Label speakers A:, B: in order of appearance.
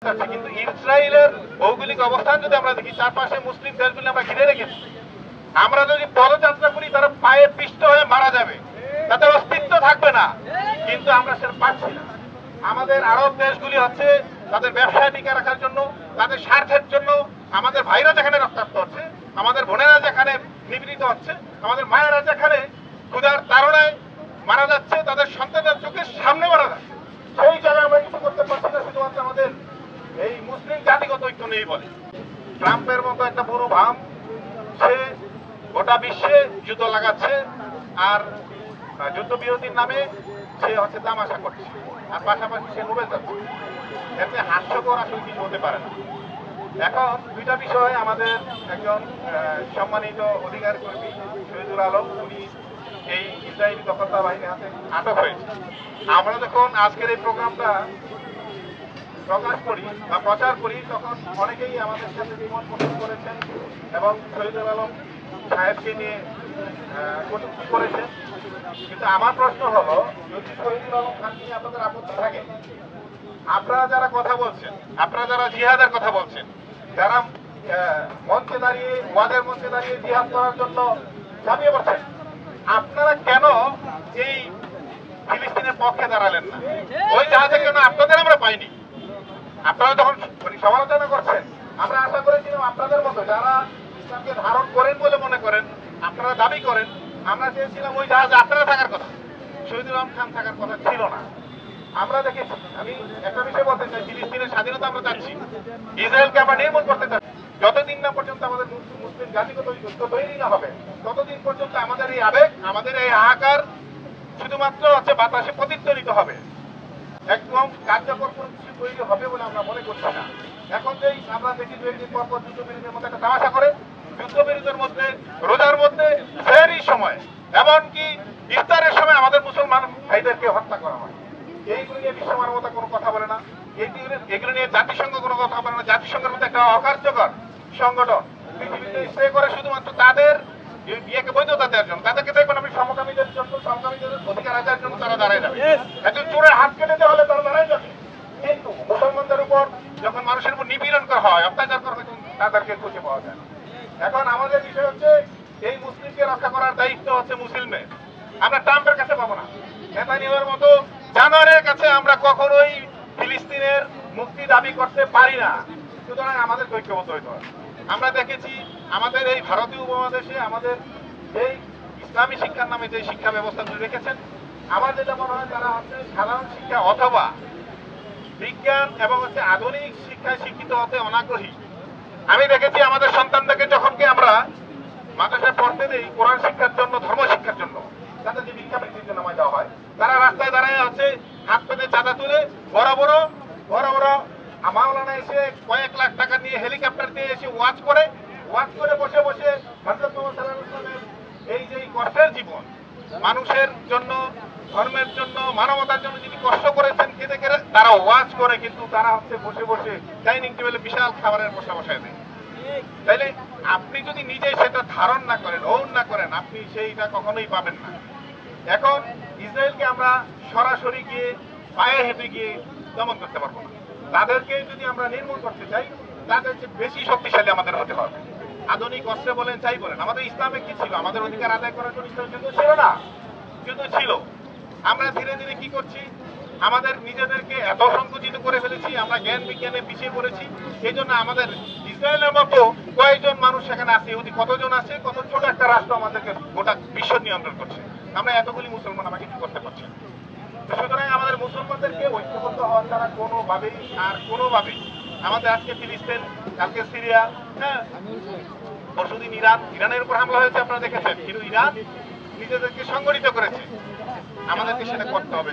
A: কিন্তু ইসরায়েলের ভৌগোলিক অবস্থান যদি আমরা দেখি, চারপাশে মুসলিম দেশগুলি আমরা ঘিরে রেখেছি। আমরা যদি পদযাত্রা করি তারা পায়ে পিষ্ট হয়ে মারা যাবে, তাদের অস্তিত্ব থাকবে না, কিন্তু আমরা সেটা পাচ্ছি না। আমাদের আরব দেশগুলি হচ্ছে তাদের ব্যবসা টিকে রাখার জন্য, তাদের স্বার্থের জন্য আমাদের ভাইরা যেখানে রক্তাক্ত হচ্ছে, আমাদের বোনেরা যেখানে নিপীড়িত হচ্ছে, আমাদের মায়েরা যেখানে ক্ষুধার তাড়নায় মারা যাচ্ছে, তাদের সন্তানদের চোখের সামনে মারা যাচ্ছে, সেই জায়গায় আমরা কিছু করতে পারছি না। শুধুমাত্র আমাদের এই মুসলিম জাতিগত ঐক্য নেই বলে ট্রাম্পের মতো একটা বুড়ো ভাম সে গোটা বিশ্বে যুদ্ধ লাগাচ্ছে আর যুদ্ধবিরতির নামে সে হচ্ছে তামাশা করছে, আর পাশাপাশি সে নোবেল যাচ্ছে। এতে হাস্যকর আসলে কিছু হতে পারে না। এখন দুইটা বিষয়, আমাদের একজন সম্মানিত অধিকার কর্মী শহীদুল আলম, উনি এই ইসরায়েলি দখলদার বাহিনীর হাতে আটক হয়েছে। আমরা যখন আজকের এই প্রোগ্রামটা প্রকাশ করি বা প্রচার করি, তখন অনেকেই আমাদের সাথে দ্বিমত পোষণ করেছেন এবং শহীদুল আলম সাহেবকে নিয়ে কটূক্তি করেছেন। কিন্তু আমার প্রশ্ন হলো, যদি শহীদুল আলম খান নিয়ে আপনাদের আপত্তি থাকে, আপনারা যারা কথা বলছেন, আপনারা যারা জিহাদের কথা বলছেন, যারা মঞ্চে দাঁড়িয়ে ওয়াজের মঞ্চে দাঁড়িয়ে জিহাদ করার জন্য ঝাঁপিয়ে পড়ছেন, আপনারা কেন এই ফিলিস্তিনের পক্ষে দাঁড়ালেন না? ওই জাহাজের জন্য আপনাদের আমরা পাইনি। আপনারা যখন সমালোচনা করছেন, আমরা আশা করেছিলাম আপনাদের মতো যারা ইসলামকে ধারণ করেন বলে মনে করেন, আপনারা দাবি করেন, আমরা চেয়েছিলাম ওই জাহাজে আপনারা থাকার কথা, শহীদুল আলম খান থাকার কথা ছিল না। আমরা দেখেছি, আমি একটা বিষয় বলতে চাই, ফিলিস্তিনের স্বাধীনতা আমরা চাচ্ছি, ইসরায়েলকে আমরা নির্মূল করতে চাচ্ছি। যতদিন না পর্যন্ত আমাদের মুসলিম জাতিগত ঐক্য তৈরি না হবে, ততদিন পর্যন্ত আমাদের এই আবেগ, আমাদের এই হাহাকার শুধুমাত্র হচ্ছে বাতাসে প্রতিধ্বনিত হবে, একদম কার্যকর কোনো কিছু তৈরি হবে বলে আমরা মনে করছি না। এখন যেই আমরা দেখি 2 দিন পর পর যুদ্ধবিরতির মধ্যে একটা তামাশা করে, যুদ্ধবিরতির মধ্যে, রোজার মধ্যে, সেহরির সময়, এমনকি ইফতারের সময় আমাদের মুসলমান ভাইদেরকে হত্যা করা হয়। এইগুলো নিয়ে বিশ্ব মানবতা কোনো কথা বলে না, এগুলো নিয়ে জাতিসংঘ কোনো কথা বলে না। জাতিসংঘের মধ্যে একটা অকার্যকর সংগঠন পৃথিবীতে স্প্রে করে শুধুমাত্র তাদের বিয়েকে বৈধতা দেওয়ার জন্য। তাদেরকে দেখবেন আপনি সমকামীদের জন্য, সমকামীদের অধিকার আদায়ের জন্য তারা দাঁড়ায় যাবে, একজন চোরের হাত কেটে দেওয়া হলে তারা দাঁড়ায় যাবে। কিন্তু মুসলমানদের উপর যখন মানুষের উপর নিপীড়ন করা হয়, অত্যাচার করা হয়, তাদেরকে খুঁজে পাওয়া যায়। এখন আমাদের বিষয় হচ্ছে, এই মুসলিমকে রক্ষা করার দায়িত্ব হচ্ছে মুসলিমের। আমরা ট্রাম্পের কাছে পাবো না, নেতানিয়াহুর মতো জানোয়ারের কাছে আমরা কখনোই ফিলিস্তিনের মুক্তি দাবি করতে পারি না। সুতরাং আমাদের ঐক্যবদ্ধ হইতে হবে। আমরা দেখেছি আমাদের এই ভারতীয় উপমহাদেশে আমাদের এই ইসলামী শিক্ষার নামে যে শিক্ষা ব্যবস্থাগুলি রেখেছেন, আমার যেটা মনে হয় তারা হচ্ছে সাধারণ শিক্ষা অথবা বিজ্ঞান এবং হচ্ছে আধুনিক শিক্ষায় শিক্ষিত হতে অনাগ্রহী। আমি দেখেছি আমাদের সন্তানদেরকে যখনকে আমরা মাদ্রাসায় পড়তে দেই কোরআন শিক্ষার জন্য, ধর্ম শিক্ষার জন্য, তাদের যে ভিক্ষাবৃত্তির জন্য নামায় দেওয়া হয়, তারা রাস্তায় দাঁড়ায় আছে হাত পেতে চাঁদা তুলে বড় বড় মাওলানা এসে কয়েক লাখ টাকা নিয়ে হেলিকপ্টার দিয়ে এসে ওয়াজ করে বসে বসে হযরত মুহাম্মদ সাল্লাল্লাহু আলাইহি ওয়াসাল্লামের এই যে কষ্টের জীবন, মানুষের জন্য, ধর্মের জন্য, মানবতার জন্য যিনি কষ্ট করেছেন, কেঁদে কেঁদে তারা ওয়াজ করে, কিন্তু তারা হচ্ছে বসে বসে ডাইনিং টেবিলে বিশাল খাবারের বসায় দেয়। তাইলে আপনি যদি নিজে সেটা ধারণ না করেন, ওন না করেন, আপনি সেইটা কখনোই পাবেন না। এখন ইসরায়েলকে আমরা সরাসরি গিয়ে পায়ে হেঁটে গিয়ে দমন করতে পারবো না। তাদেরকে যদি আমরা নির্মূল করতে চাই, তাদের চেয়ে বেশি শক্তিশালী আমাদের হতে হবে। আধুনিক অস্ত্রে বলেন, চাই বলেন, আমাদের ইসলামে কি ছিল? আমাদের অধিকার আদায় করার জন্য ইসলাম যুদ্ধ ছিল না, যুদ্ধ ছিল। আমরা ধীরে ধীরে কি করছি, আমাদের নিজেদেরকে এত সংকুচিত করে ফেলেছি, আমরা জ্ঞান বিজ্ঞানে পিছিয়ে পড়েছি। এই জন্য আমাদের ইসরায়েলের মতো কয়েকজন মানুষ সেখানে আছে, ইহুদি কতজন আছে, কত ছোট একটা রাষ্ট্র আমাদেরকে গোটা বিশ্ব নিয়ন্ত্রণ করছে। আমরা এতগুলি মুসলমান, আমরা কিছু করতে পারছি না। সুতরাং আমাদের মুসলমানদেরকে ঐক্যবদ্ধ হওয়া ছাড়া কোনোভাবেই আমাদের আজকে ফিলিস্তিন, কালকে সিরিয়া, হ্যাঁ, পরশুদিন ইরানের উপর হামলা হয়েছে, আপনারা দেখেছেন, কিন্তু ইরান নিজেদেরকে সংগঠিত করেছে। আমাদেরকে সেটা করতে হবে।